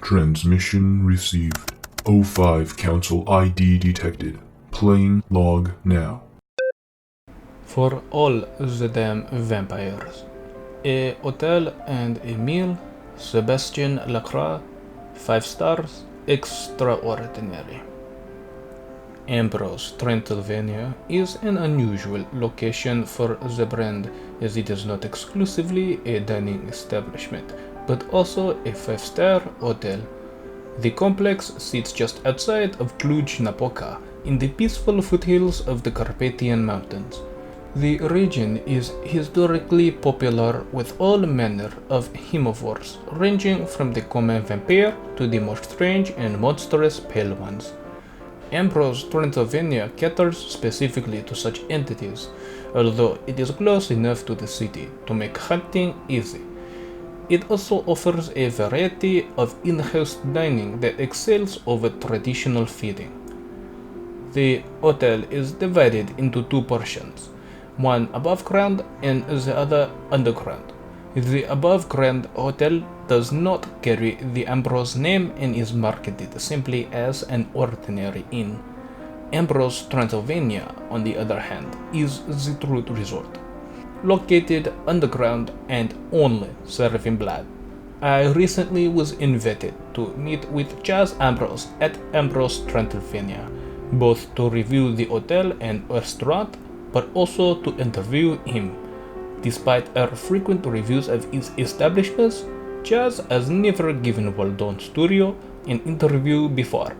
Transmission received. O5 Council ID detected. Playing log now. For all the damn vampires. A hotel and a meal, Sebastian Lacroix, 5 stars, extraordinary. Ambrose, Transylvania is an unusual location for the brand, as it is not exclusively a dining establishment, but also a 5-star hotel. The complex sits just outside of Cluj-Napoca, in the peaceful foothills of the Carpathian Mountains. The region is historically popular with all manner of herbivores, ranging from the common vampire to the more strange and monstrous pale ones. Ambrose, Transylvania caters specifically to such entities, although it is close enough to the city to make hunting easy. It also offers a variety of in-house dining that excels over traditional feeding. The hotel is divided into 2 portions, one above ground and the other underground. The above ground hotel does not carry the Ambrose name and is marketed simply as an ordinary inn. Ambrose, Transylvania, on the other hand, is the true resort, located underground and only serving blood. I recently was invited to meet with Chaz Ambrose at Ambrose, Transylvania, both to review the hotel and restaurant, but also to interview him. Despite our frequent reviews of his establishments, Chaz has never given Waldon Studio an interview before.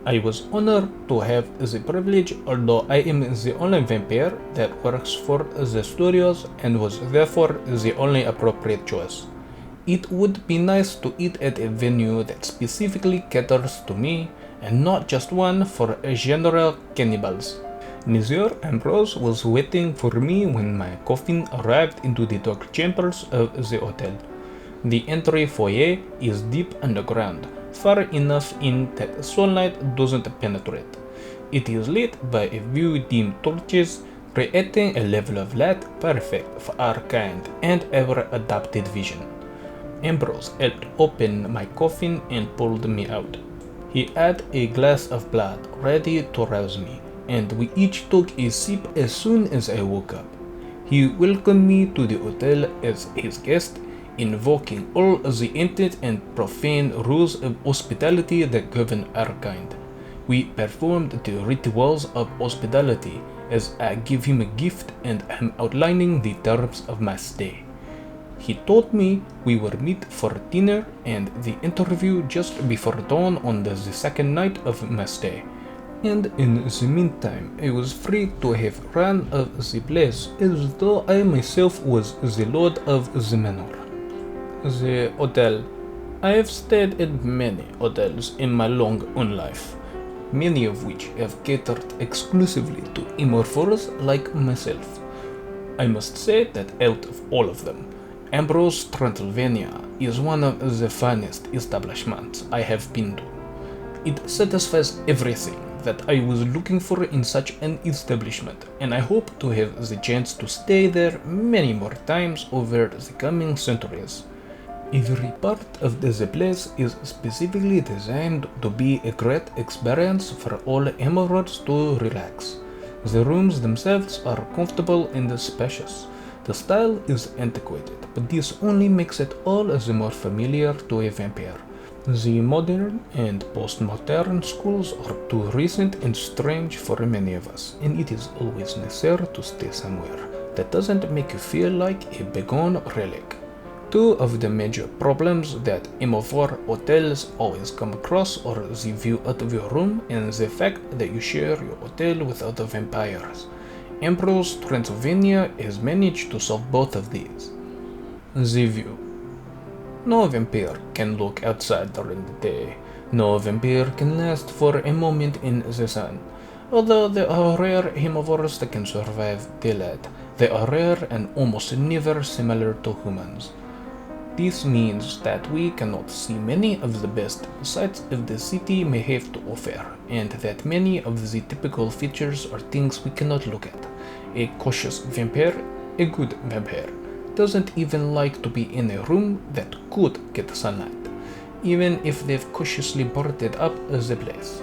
I was honored to have the privilege, although I am the only vampire that works for the studios and was therefore the only appropriate choice. It would be nice to eat at a venue that specifically caters to me and not just one for general cannibals. Monsieur Ambrose was waiting for me when my coffin arrived into the dark chambers of the hotel. The entry foyer is deep underground, far enough in that sunlight doesn't penetrate. It is lit by a few dim torches, creating a level of light perfect for our kind and our adapted vision. Ambrose helped open my coffin and pulled me out. He had a glass of blood ready to rouse me, and we each took a sip as soon as I woke up. He welcomed me to the hotel as his guest, invoking all the ancient and profane rules of hospitality that govern our kind. We performed the rituals of hospitality as I give him a gift and am outlining the terms of my stay. He told me we were meet for dinner and the interview just before dawn on the second night of my stay. And in the meantime, I was free to have run of the place as though I myself was the lord of the manor. The hotel. I have stayed at many hotels in my long life, many of which have catered exclusively to immortals like myself. I must say that out of all of them, Ambrose, Transylvania is one of the finest establishments I have been to. It satisfies everything that I was looking for in such an establishment, and I hope to have the chance to stay there many more times over the coming centuries. Every part of the place is specifically designed to be a great experience for all emeralds to relax. The rooms themselves are comfortable and spacious. The style is antiquated, but this only makes it all the more familiar to a vampire. The modern and postmodern schools are too recent and strange for many of us, and it is always necessary to stay somewhere that doesn't make you feel like a begone relic. Two of the major problems that immover hotels always come across are the view out of your room and the fact that you share your hotel with other vampires. Ambrose, Transylvania has managed to solve both of these. The view. No vampire can look outside during the day. No vampire can last for a moment in the sun. Although there are rare herbivores that can survive daylight, they are rare and almost never similar to humans. This means that we cannot see many of the best sights of the city may have to offer, and that many of the typical features are things we cannot look at. A cautious vampire, a good vampire, doesn't even like to be in a room that could get sunlight. even if they've cautiously boarded up the place.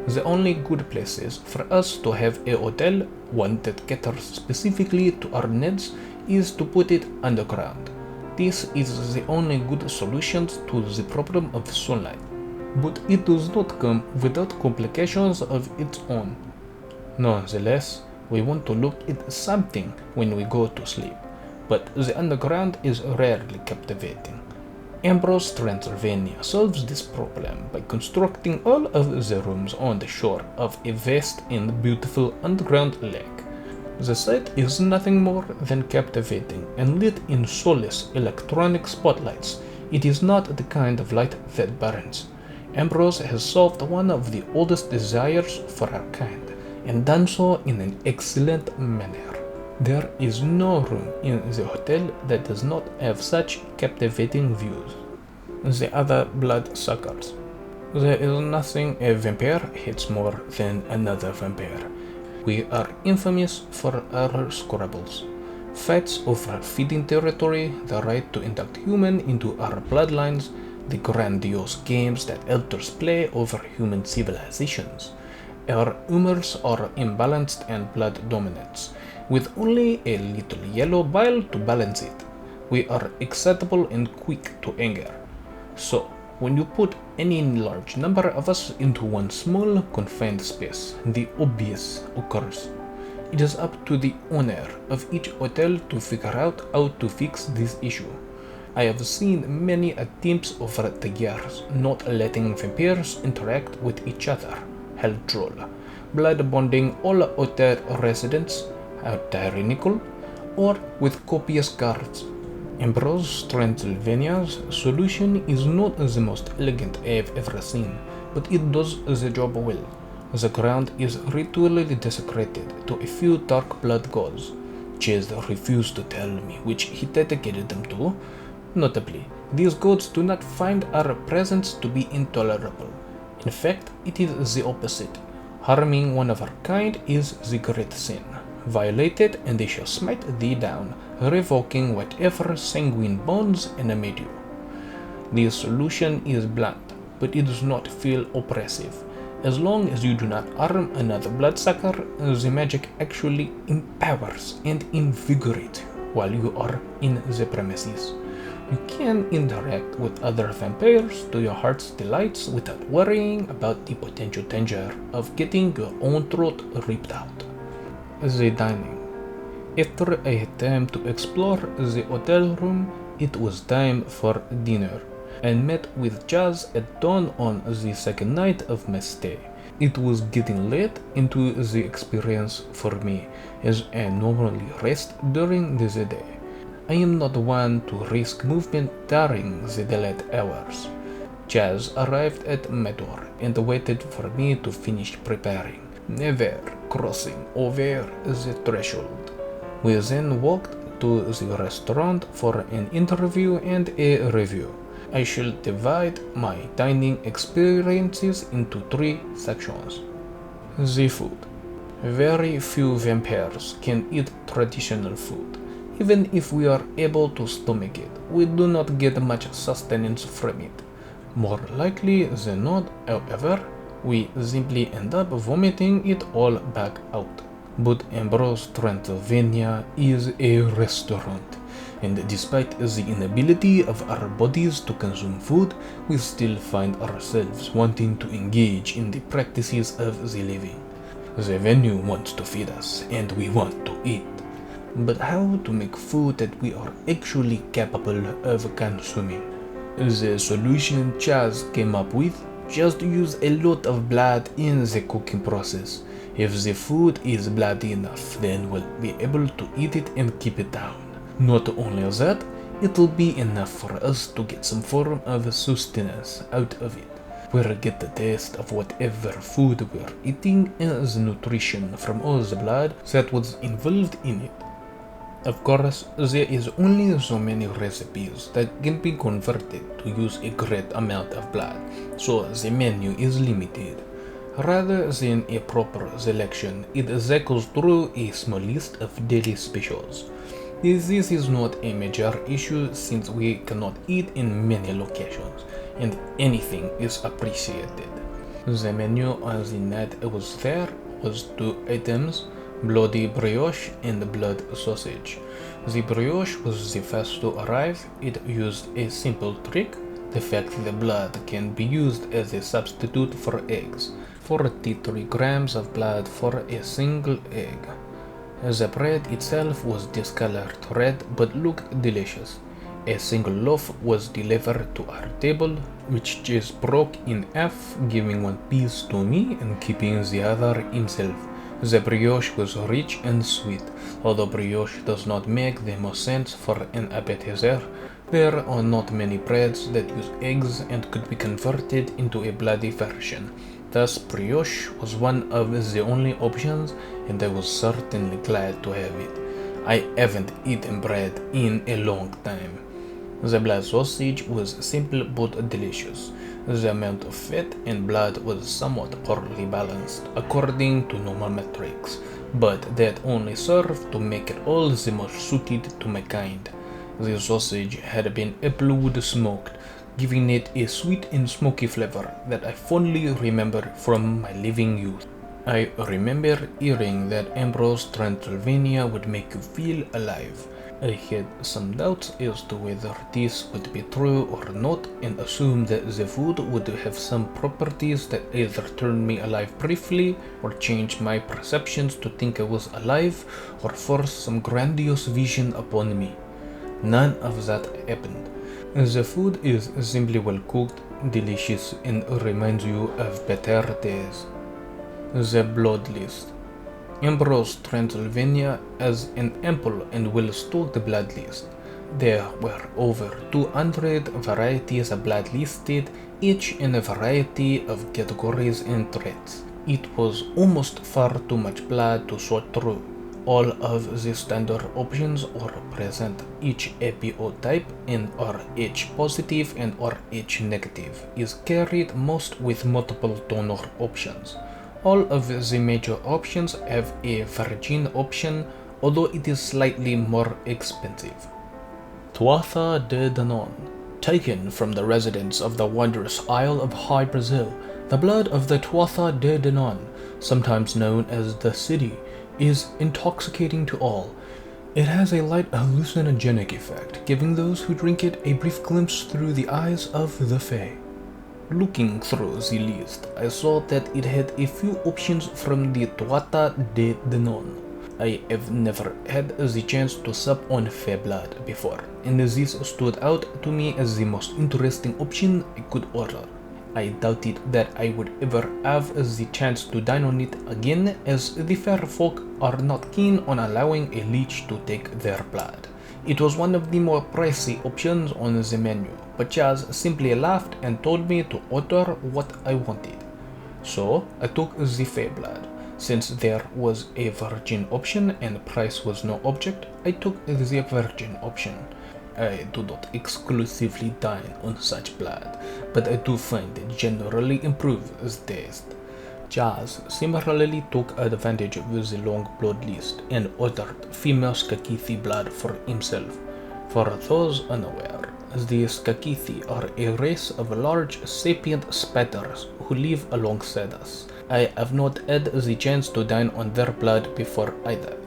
The only good places for us to have a hotel, one that caters specifically to our needs, is to put it underground. This is the only good solution to the problem of sunlight, but it does not come without complications of its own. Nonetheless, we want to look at something when we go to sleep, but the underground is rarely captivating. Ambrose, Transylvania solves this problem by constructing all of the rooms on the shore of a vast and beautiful underground lake. The site is nothing more than captivating and lit in soulless electronic spotlights. It is not the kind of light that burns. Ambrose has solved one of the oldest desires for our kind, and done so in an excellent manner. There is no room in the hotel that does not have such captivating views. The other bloodsuckers. There is nothing a vampire hates more than another vampire. We are infamous for our squabbles, fights over feeding territory, the right to induct human into our bloodlines, the grandiose games that elders play over human civilizations. Our humors are imbalanced and blood dominance, with only a little yellow bile to balance it. We are excitable and quick to anger. So, when you put any large number of us into one small, confined space, the obvious occurs. It is up to the owner of each hotel to figure out how to fix this issue. I have seen many attempts over the years not letting vampires interact with each other. Hell troll. Blood bonding all hotel residents, tyrannical, or with copious guards. Ambrose, Transylvania's solution is not the most elegant I have ever seen, but it does the job well. The ground is ritually desecrated to a few dark blood gods. Chase refused to tell me which he dedicated them to. Notably, these gods do not find our presence to be intolerable. In fact, it is the opposite. Harming one of our kind is the great sin. Violate it and they shall smite thee down, revoking whatever sanguine bonds animate you. The solution is blunt, but it does not feel oppressive. As long as you do not harm another bloodsucker, the magic actually empowers and invigorates while you are in the premises. You can interact with other vampires to your heart's delights without worrying about the potential danger of getting your own throat ripped out. The dining. After a attempt to explore the hotel room, it was time for dinner, and met with Jazz at dawn on the second night of my stay. It was getting late into the experience for me, as I normally rest during the day. I am not one to risk movement during the daylight hours. Jazz arrived at my door and waited for me to finish preparing, never crossing over the threshold. We then walked to the restaurant for an interview and a review. I shall divide my dining experiences into 3 sections. The food. Very few vampires can eat traditional food. Even if we are able to stomach it, we do not get much sustenance from it. More likely than not, however, we simply end up vomiting it all back out. But Ambrose, Transylvania is a restaurant, and despite the inability of our bodies to consume food, we still find ourselves wanting to engage in the practices of the living. The venue wants to feed us, and we want to eat. But how to make food that we are actually capable of consuming? The solution Chaz came up with: just use a lot of blood in the cooking process. If the food is bloody enough, then we'll be able to eat it and keep it down. Not only that, it'll be enough for us to get some form of sustenance out of it. We'll get the taste of whatever food we're eating and the nutrition from all the blood that was involved in it. Of course, there is only so many recipes that can be converted to use a great amount of blood, so the menu is limited. Rather than a proper selection, it cycles through a small list of daily specials. This is not a major issue since we cannot eat in many locations, and anything is appreciated. The menu on the night I was there was 2 items, bloody brioche and blood sausage. The brioche was the first to arrive. It used a simple trick, the fact that blood can be used as a substitute for eggs. 43 grams of blood for a single egg. The bread itself was discolored red but looked delicious. A single loaf was delivered to our table, which Jess broke in half, giving one piece to me and keeping the other himself. The brioche was rich and sweet. Although brioche does not make the most sense for an appetizer, there are not many breads that use eggs and could be converted into a bloody version. Thus, brioche was one of the only options, and I was certainly glad to have it. I haven't eaten bread in a long time. The blood sausage was simple but delicious. The amount of fat and blood was somewhat poorly balanced according to normal metrics, but that only served to make it all the more suited to my kind. The sausage had been applewood smoked, giving it a sweet and smoky flavor that I fondly remember from my living youth. I remember hearing that Ambrose Transylvania would make you feel alive. I had some doubts as to whether this would be true or not, and assumed that the food would have some properties that either turned me alive briefly, or changed my perceptions to think I was alive, or forced some grandiose vision upon me. None of that happened. The food is simply well cooked, delicious, and reminds you of better days. The Blood List. Ambrose, Transylvania has an ample and well-stocked blood list. There were over 200 varieties of blood listed, each in a variety of categories and traits. It was almost far too much blood to sort through. All of the standard options are present. Each APO type and RH positive and RH negative is carried, most with multiple donor options. All of the major options have a virgin option, although it is slightly more expensive. Tuatha de Danann. Taken from the residents of the wondrous Isle of High Brazil, the blood of the Tuatha de Danann, sometimes known as the City, is intoxicating to all. It has a light hallucinogenic effect, giving those who drink it a brief glimpse through the eyes of the Fae. Looking through the list, I saw that it had a few options from the Tuatha de Danann. I have never had the chance to sup on Fae blood before, and this stood out to me as the most interesting option I could order. I doubted that I would ever have the chance to dine on it again, as the fair folk are not keen on allowing a leech to take their blood. It was one of the more pricey options on the menu, but Chaz simply laughed and told me to order what I wanted. So I took the Fae blood. Since there was a virgin option and price was no object, I took the virgin option. I do not exclusively dine on such blood, but I do find it generally improves taste. Chaz similarly took advantage of the long blood list and ordered female Skakithi blood for himself. For those unaware, the Skakithi are a race of large sapient spiders who live alongside us. I have not had the chance to dine on their blood before either.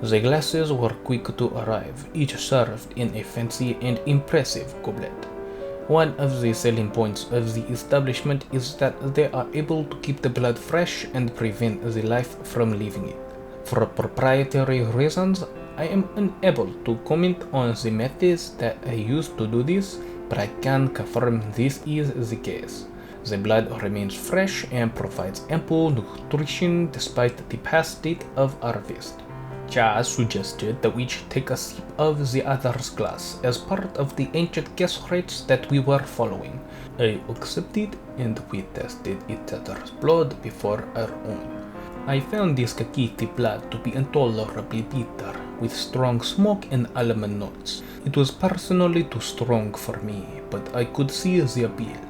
The glasses were quick to arrive, each served in a fancy and impressive goblet. One of the selling points of the establishment is that they are able to keep the blood fresh and prevent the life from leaving it. For proprietary reasons, I am unable to comment on the methods that I used to do this, but I can confirm this is the case. The blood remains fresh and provides ample nutrition despite the past date of harvest. Chaz suggested that we should take a sip of the other's glass as part of the ancient guess rates that we were following. I accepted, and we tested each other's blood before our own. I found this Skakithi blood to be intolerably bitter, with strong smoke and almond notes. It was personally too strong for me, but I could see the appeal.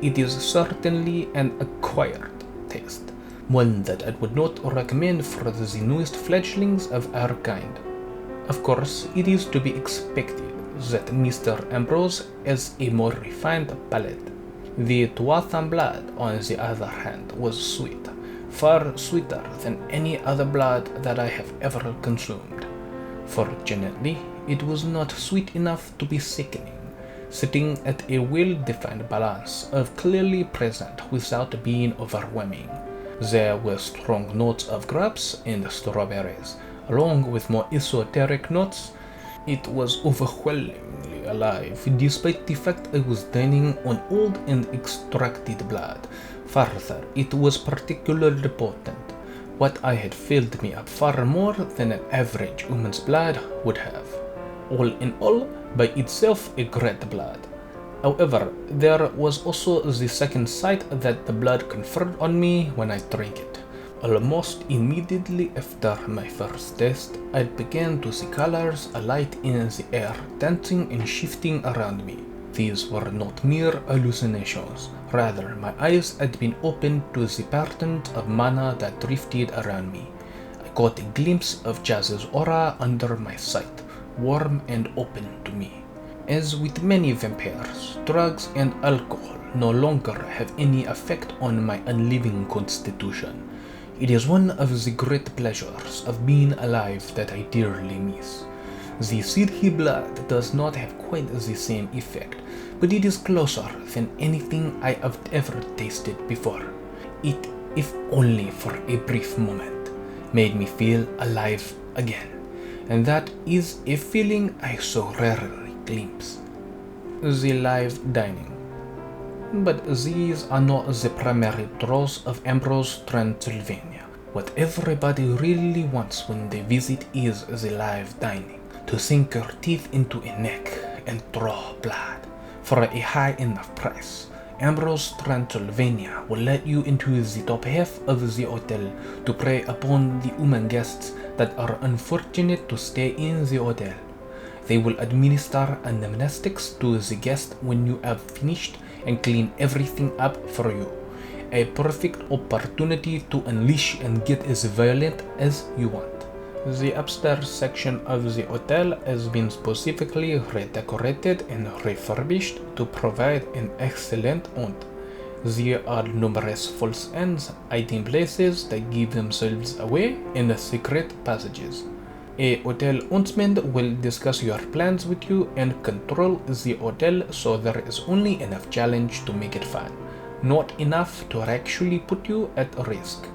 It is certainly an acquired taste, one that I would not recommend for the newest fledglings of our kind. Of course, it is to be expected that Mr. Ambrose has a more refined palate. The Tuathan blood, on the other hand, was sweet, far sweeter than any other blood that I have ever consumed. Fortunately, it was not sweet enough to be sickening, sitting at a well-defined balance of clearly present without being overwhelming. There were strong notes of grapes and strawberries, along with more esoteric notes. It was overwhelmingly alive, despite the fact I was dining on old and extracted blood. Further, it was particularly potent. What I had filled me up far more than an average human's blood would have. All in all, by itself a great blood. However, there was also the second sight that the blood conferred on me when I drank it. Almost immediately after my first taste, I began to see colors alight in the air, dancing and shifting around me. These were not mere hallucinations. Rather, my eyes had been opened to the patterns of mana that drifted around me. I caught a glimpse of Jazz's aura under my sight, warm and open to me. As with many vampires, drugs and alcohol no longer have any effect on my unliving constitution. It is one of the great pleasures of being alive that I dearly miss. The silky blood does not have quite the same effect, but it is closer than anything I have ever tasted before. It, if only for a brief moment, made me feel alive again, and that is a feeling I so rarely glimpse. The live dining. But these are not the primary draws of Ambrose, Transylvania. What everybody really wants when they visit is the live dining. To sink your teeth into a neck and draw blood for a high enough price. Ambrose, Transylvania will let you into the top half of the hotel to prey upon the human guests that are unfortunate to stay in the hotel. They will administer amnestics to the guest when you have finished and clean everything up for you. A perfect opportunity to unleash and get as violent as you want. The upstairs section of the hotel has been specifically redecorated and refurbished to provide an excellent haunt. There are numerous false ends, hiding places that give themselves away, and secret passages. A hotel huntsman will discuss your plans with you and control the hotel, so there is only enough challenge to make it fun, not enough to actually put you at risk.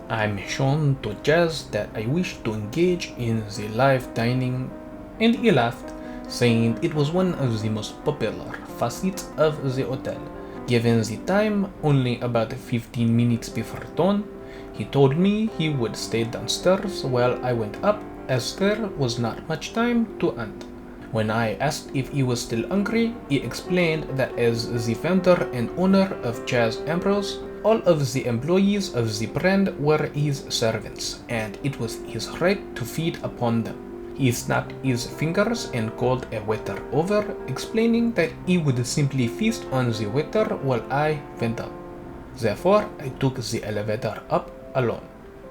I'm shown to Jazz that I wish to engage in the live dining, and he laughed, saying it was one of the most popular facets of the hotel. Given the time, only about 15 minutes before dawn, he told me he would stay downstairs while I went up, as there was not much time to hunt. When I asked if he was still hungry, he explained that as the founder and owner of Jazz Ambrose, all of the employees of the brand were his servants, and it was his right to feed upon them. He snapped his fingers and called a waiter over, explaining that he would simply feast on the waiter while I went up. Therefore, I took the elevator up alone.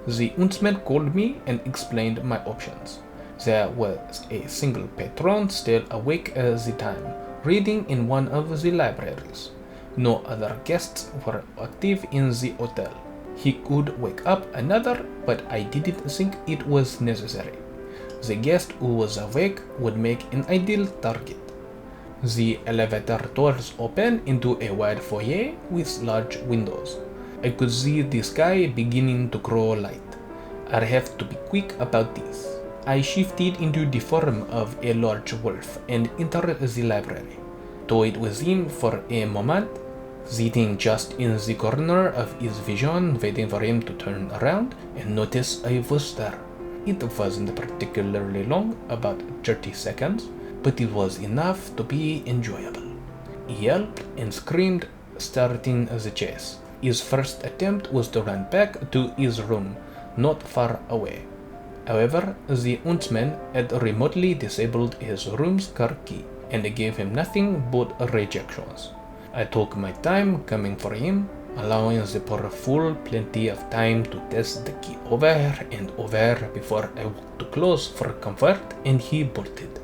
The huntsman called me and explained my options. There was a single patron still awake at the time, reading in one of the libraries. No other guests were active in the hotel. He could wake up another, but I didn't think it was necessary. The guest who was awake would make an ideal target. The elevator doors opened into a wide foyer with large windows. I could see the sky beginning to grow light. I have to be quick about this. I shifted into the form of a large wolf and entered the library, toyed with him for a moment, sitting just in the corner of his vision, waiting for him to turn around and notice I was there. It wasn't particularly long, about 30 seconds, but it was enough to be enjoyable. He yelped and screamed, starting the chase. His first attempt was to run back to his room, not far away. However, the huntsman had remotely disabled his room's car key, and gave him nothing but rejections. I took my time coming for him, allowing the poor fool plenty of time to test the key over and over before I walked too close for comfort, and he bolted.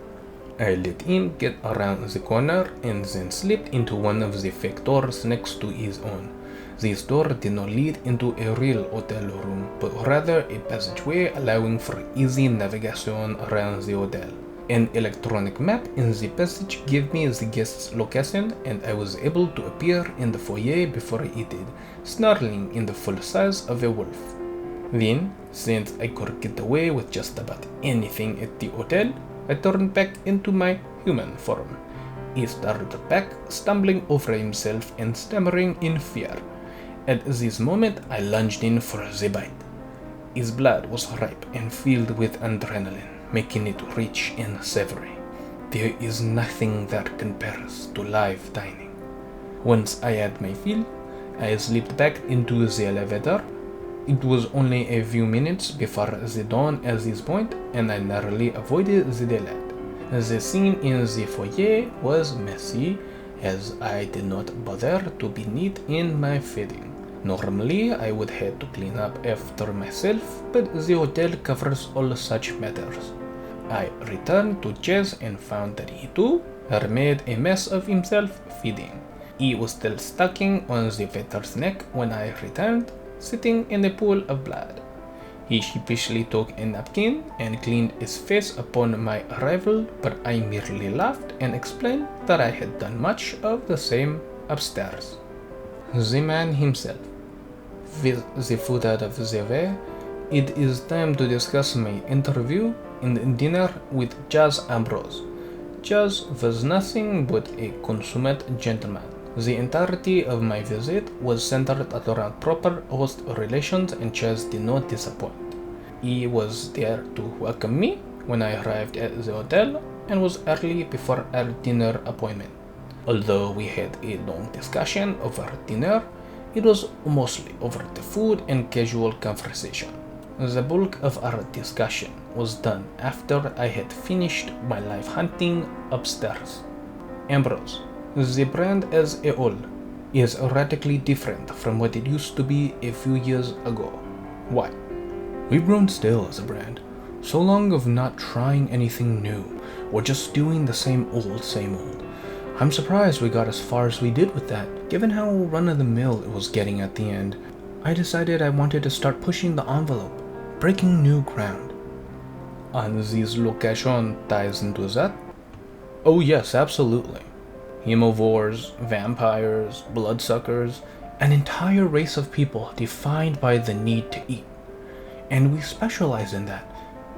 I let him get around the corner and then slipped into one of the fake doors next to his own. This door did not lead into a real hotel room, but rather a passageway allowing for easy navigation around the hotel. An electronic map in the passage gave me the guest's location, and I was able to appear in the foyer before he did, snarling in the full size of a wolf. Then, since I could get away with just about anything at the hotel, I turned back into my human form. He started back, stumbling over himself and stammering in fear. At this moment, I lunged in for the bite. His blood was ripe and filled with adrenaline, making it rich and savory. There is nothing that compares to live dining. Once I had my fill, I slipped back into the elevator. It was only a few minutes before the dawn at this point, and I narrowly avoided the daylight. The scene in the foyer was messy, as I did not bother to be neat in my feeding. Normally, I would have to clean up after myself, but the hotel covers all such matters. I returned to Jez and found that he too had made a mess of himself feeding. He was still stucking on the waiter's neck when I returned, sitting in a pool of blood. He sheepishly took a napkin and cleaned his face upon my arrival, but I merely laughed and explained that I had done much of the same upstairs. The man himself. With the food out of the way, it is time to discuss my interview and dinner with Jazz Ambrose. Jazz was nothing but a consummate gentleman. The entirety of my visit was centered around proper host relations, and Jazz did not disappoint. He was there to welcome me when I arrived at the hotel and was early before our dinner appointment. Although we had a long discussion over dinner, it was mostly over the food and casual conversation. The bulk of our discussion was done after I had finished my live hunting upstairs. Ambrose, the brand as a whole, is radically different from what it used to be a few years ago. Why? We've grown stale as a brand. So long of not trying anything new, or just doing the same old. I'm surprised we got as far as we did with that, given how run-of-the-mill it was getting at the end. I decided I wanted to start pushing the envelope, breaking new ground. And this location ties into that? Oh yes, absolutely. Hemovores, vampires, bloodsuckers, an entire race of people defined by the need to eat. And we specialize in that.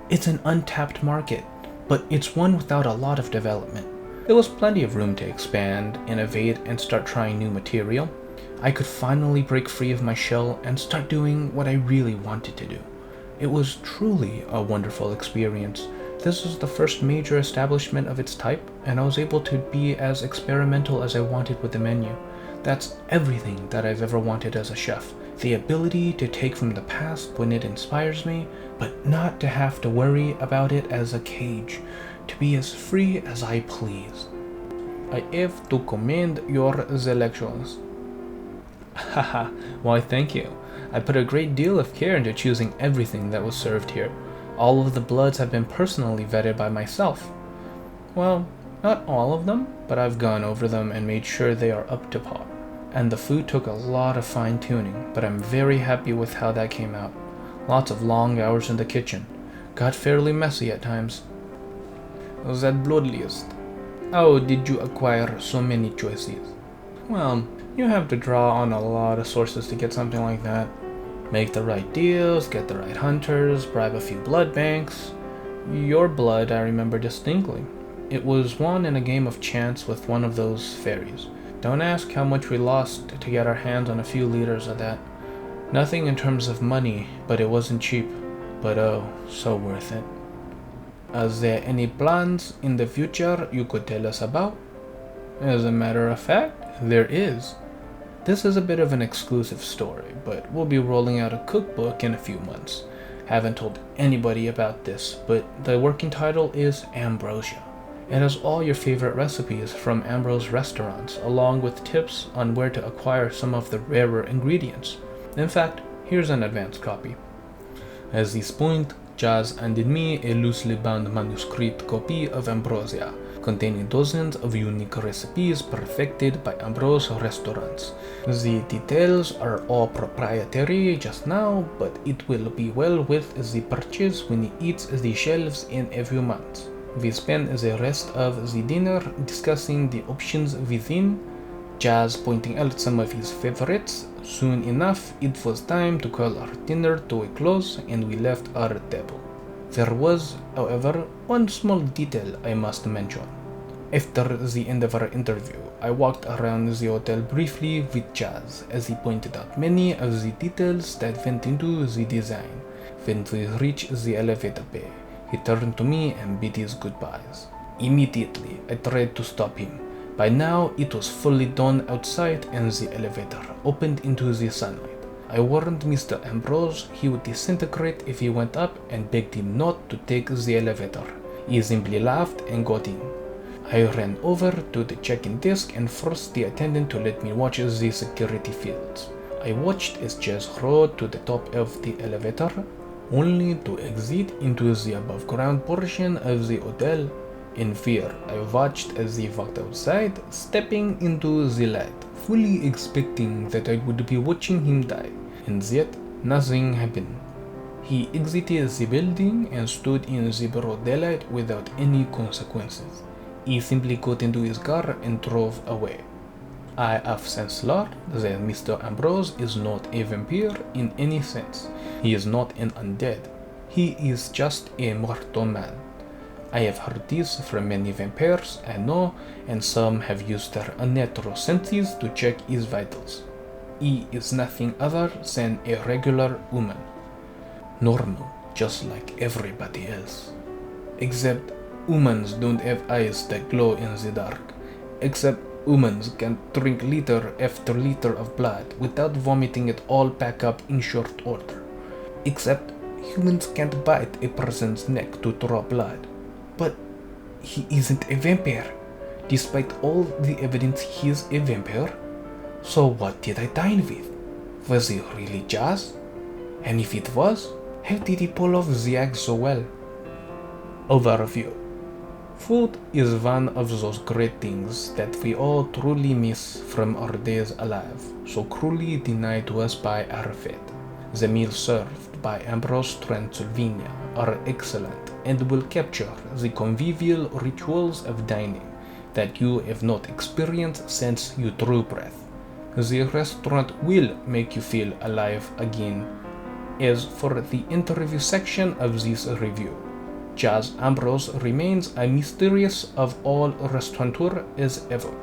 It's an untapped market, but it's one without a lot of development. There was plenty of room to expand, innovate, and start trying new material. I could finally break free of my shell and start doing what I really wanted to do. It was truly a wonderful experience. This was the first major establishment of its type, and I was able to be as experimental as I wanted with the menu. That's everything that I've ever wanted as a chef. The ability to take from the past when it inspires me, but not to have to worry about it as a cage. To be as free as I please. I have to commend your selections. Haha, why thank you. I put a great deal of care into choosing everything that was served here. All of the bloods have been personally vetted by myself. Well, not all of them, but I've gone over them and made sure they are up to par. And the food took a lot of fine tuning, but I'm very happy with how that came out. Lots of long hours in the kitchen. Got fairly messy at times. That blood list. How did you acquire so many choices? Well, you have to draw on a lot of sources to get something like that. Make the right deals, get the right hunters, bribe a few blood banks. Your blood I remember distinctly. It was won in a game of chance with one of those fairies. Don't ask how much we lost to get our hands on a few liters of that. Nothing in terms of money, but it wasn't cheap. But oh, so worth it. Are there any plans in the future you could tell us about? As a matter of fact, there is. This is a bit of an exclusive story, but we'll be rolling out a cookbook in a few months. Haven't told anybody about this, but the working title is Ambrosia. It has all your favorite recipes from Ambrose restaurants, along with tips on where to acquire some of the rarer ingredients. In fact, here's an advanced copy. At this point, Jazz handed me a loosely bound manuscript copy of Ambrosia, containing dozens of unique recipes perfected by Ambrose restaurants. The details are all proprietary just now, but it will be well worth the purchase when he eats the shelves in a few months. We spent the rest of the dinner discussing the options within, Jazz pointing out some of his favorites. Soon enough, it was time to call our dinner to a close, and we left our table. There was, however, one small detail I must mention. After the end of our interview, I walked around the hotel briefly with Jazz as he pointed out many of the details that went into the design. When we reached the elevator bay, he turned to me and bid his goodbyes. Immediately, I tried to stop him. By now, it was fully dawn outside and the elevator opened into the sunlight. I warned Mr. Ambrose he would disintegrate if he went up and begged him not to take the elevator. He simply laughed and got in. I ran over to the check-in desk and forced the attendant to let me watch the security fields. I watched as Jazz rode to the top of the elevator, only to exit into the above-ground portion of the hotel. In fear, I watched as he walked outside, stepping into the light, fully expecting that I would be watching him die, and yet nothing happened. He exited the building and stood in the broad daylight without any consequences. He simply got into his car and drove away. I have since learned that Mr. Ambrose is not a vampire in any sense. He is not an undead. He is just a mortal man. I have heard this from many vampires I know, and some have used their unnatural senses to check his vitals. He is nothing other than a regular human. Normal, just like everybody else. Except humans don't have eyes that glow in the dark. Except humans can drink liter after liter of blood without vomiting it all back up in short order. Except humans can't bite a person's neck to draw blood. But he isn't a vampire, despite all the evidence he is a vampire. So what did I dine with? Was it really Jazz? And if it was, how did he pull off the act so well? Overview. Food is one of those great things that we all truly miss from our days alive, so cruelly denied to us by our fate. The meals served by Ambrose, Transylvania are excellent and will capture the convivial rituals of dining that you have not experienced since you drew breath. The restaurant will make you feel alive again. As for the interview section of this review, Jazz Ambrose remains as mysterious of all restaurateur as ever.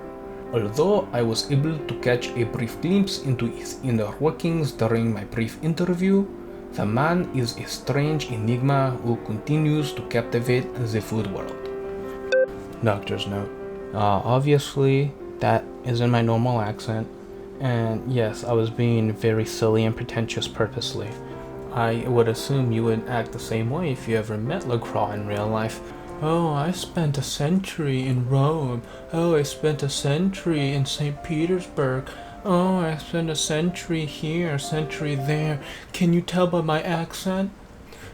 Although I was able to catch a brief glimpse into his inner workings during my brief interview, the man is a strange enigma who continues to captivate the food world. Doctor's note. Obviously, that isn't my normal accent, and yes, I was being very silly and pretentious purposely. I would assume you would act the same way if you ever met LaCroix in real life. Oh, I spent a century in Rome. Oh, I spent a century in St. Petersburg. Oh, I spent a century here, a century there. Can you tell by my accent?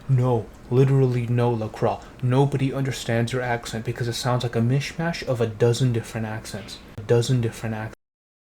No, literally no, LaCroix. Nobody understands your accent because it sounds like a mishmash of a dozen different accents.